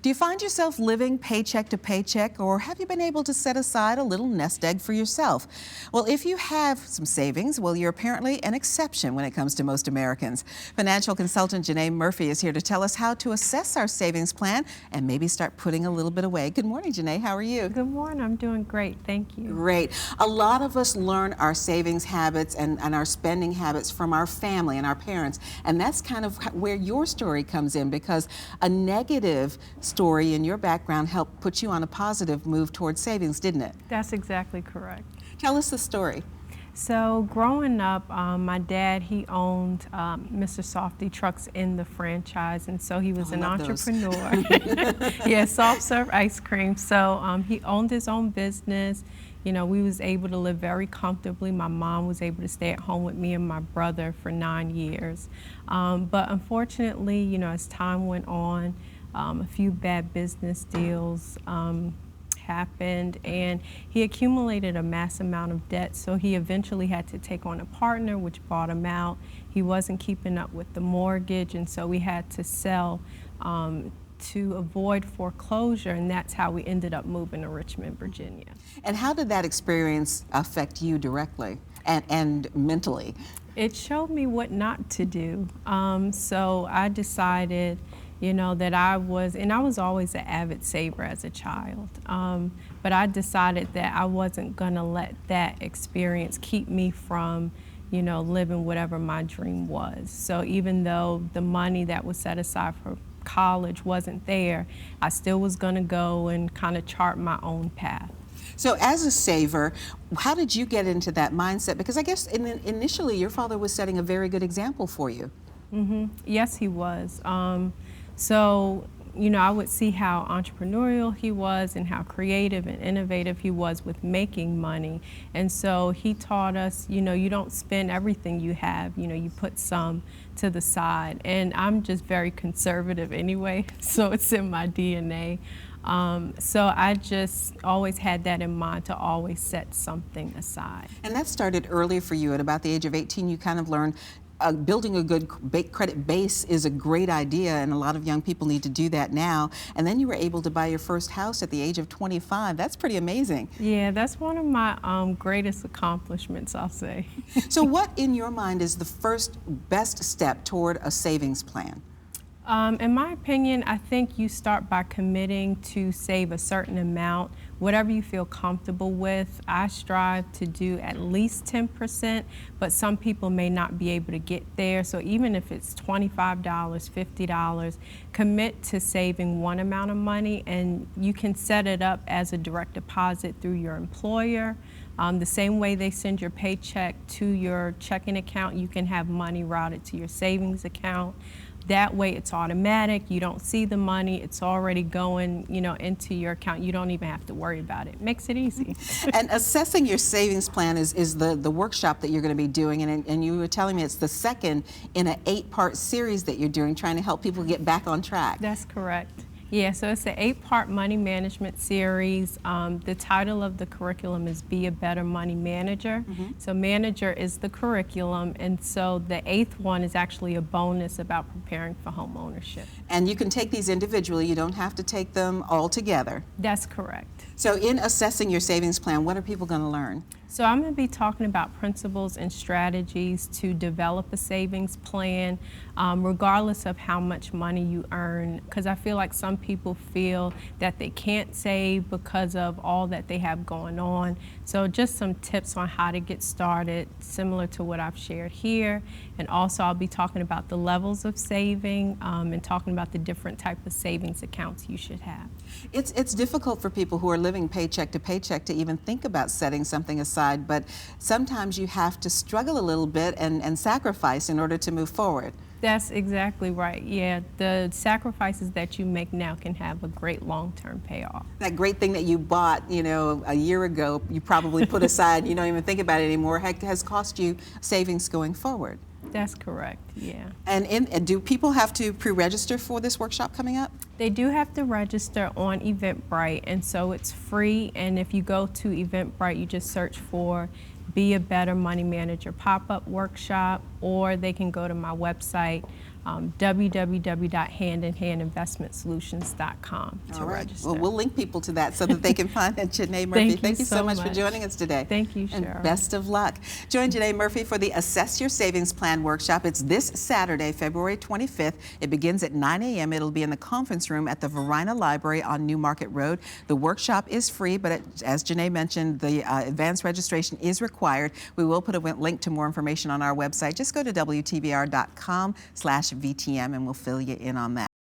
Do you find yourself living paycheck to paycheck, or have you been able to set aside a little nest egg for yourself? Well, if you have some savings, well, you're apparently an exception when it comes to most Americans. Financial consultant Janae Murphy is here to tell us how to assess our savings plan and maybe start putting a little bit away. Good morning, Janae. How are you? Good morning. I'm doing great. Thank you. Great. A lot of us learn our savings habits and our spending habits from our family and our parents. And that's kind of where your story comes in, because a negative story in your background helped put you on a positive move towards savings, didn't it? That's exactly correct. Tell us the story. So growing up, my dad, he owned Mr. Softy Trucks in the franchise, and so he was an entrepreneur. Yeah, soft serve ice cream. So he owned his own business. You know, we was able to live very comfortably. My mom was able to stay at home with me and my brother for 9 years. But unfortunately, you know, as time went on, a few bad business deals happened, and he accumulated a mass amount of debt, so he eventually had to take on a partner, which bought him out. He wasn't keeping up with the mortgage, and so we had to sell to avoid foreclosure, and that's how we ended up moving to Richmond, Virginia. And how did that experience affect you directly and mentally? It showed me what not to do. So I decided, you know, that I was always an avid saver as a child, but I decided that I wasn't gonna let that experience keep me from, you know, living whatever my dream was. So even though the money that was set aside for college wasn't there, I still was gonna go and kind of chart my own path. So as a saver, how did you get into that mindset? Because I guess initially your father was setting a very good example for you. Yes, he was. So, you know, I would see how entrepreneurial he was and how creative and innovative he was with making money. And so he taught us, you know, you don't spend everything you have, you know, you put some to the side. And I'm just very conservative anyway, so it's in my DNA. So I just always had that in mind, to always set something aside. And that started early for you. At about the age of 18, you kind of learned building a good credit base is a great idea, and a lot of young people need to do that now. And then you were able to buy your first house at the age of 25. That's pretty amazing. Yeah, that's one of my greatest accomplishments, I'll say. So what, in your mind, is the first best step toward a savings plan? In my opinion, I think you start by committing to save a certain amount, whatever you feel comfortable with. I strive to do at least 10%, but some people may not be able to get there. So even if it's $25, $50, commit to saving one amount of money, and you can set it up as a direct deposit through your employer. The same way they send your paycheck to your checking account, you can have money routed to your savings account. That way it's automatic, you don't see the money, it's already going, you know, into your account. You don't even have to worry about it. Makes it easy. And assessing your savings plan is the workshop that you're going to be doing, and you were telling me it's the second in an 8-part series that you're doing, trying to help people get back on track. That's correct. Yeah, so it's an 8-part money management series. The title of the curriculum is Be a Better Money Manager. So manager is the curriculum, and so the 8th one is actually a bonus about preparing for home ownership. And you can take these individually, you don't have to take them all together. That's correct. So in assessing your savings plan, what are people going to learn? So I'm going to be talking about principles and strategies to develop a savings plan, regardless of how much money you earn, because I feel like some people feel that they can't save because of all that they have going on. So just some tips on how to get started, similar to what I've shared here. And also I'll be talking about the levels of saving and talking about the different type of savings accounts you should have. It's difficult for people who are living paycheck to paycheck to even think about setting something aside, but sometimes you have to struggle a little bit and sacrifice in order to move forward. That's exactly right. Yeah, the sacrifices that you make now can have a great long-term payoff. That great thing that you bought, you know, a year ago, you probably put aside, you don't even think about it anymore, has cost you savings going forward. That's correct, yeah. And do people have to pre-register for this workshop coming up? They do have to register on Eventbrite, and so it's free. And if you go to Eventbrite, you just search for Be a Better Money Manager pop-up workshop, or they can go to my website, www.handinhandinvestmentsolutions.com to register. Well, we'll link people to that so that they can find that. Janae Murphy, thank you so much for joining us today. Thank you, Cheryl. And best of luck. Join Janae Murphy for the Assess Your Savings Plan workshop. It's this Saturday, February 25th. It begins at 9 a.m. It'll be in the conference room at the Varina Library on Newmarket Road. The workshop is free, but as Janae mentioned, the advanced registration is required. We will put a link to more information on our website. Just go to WTVR.com/VTM and we'll fill you in on that.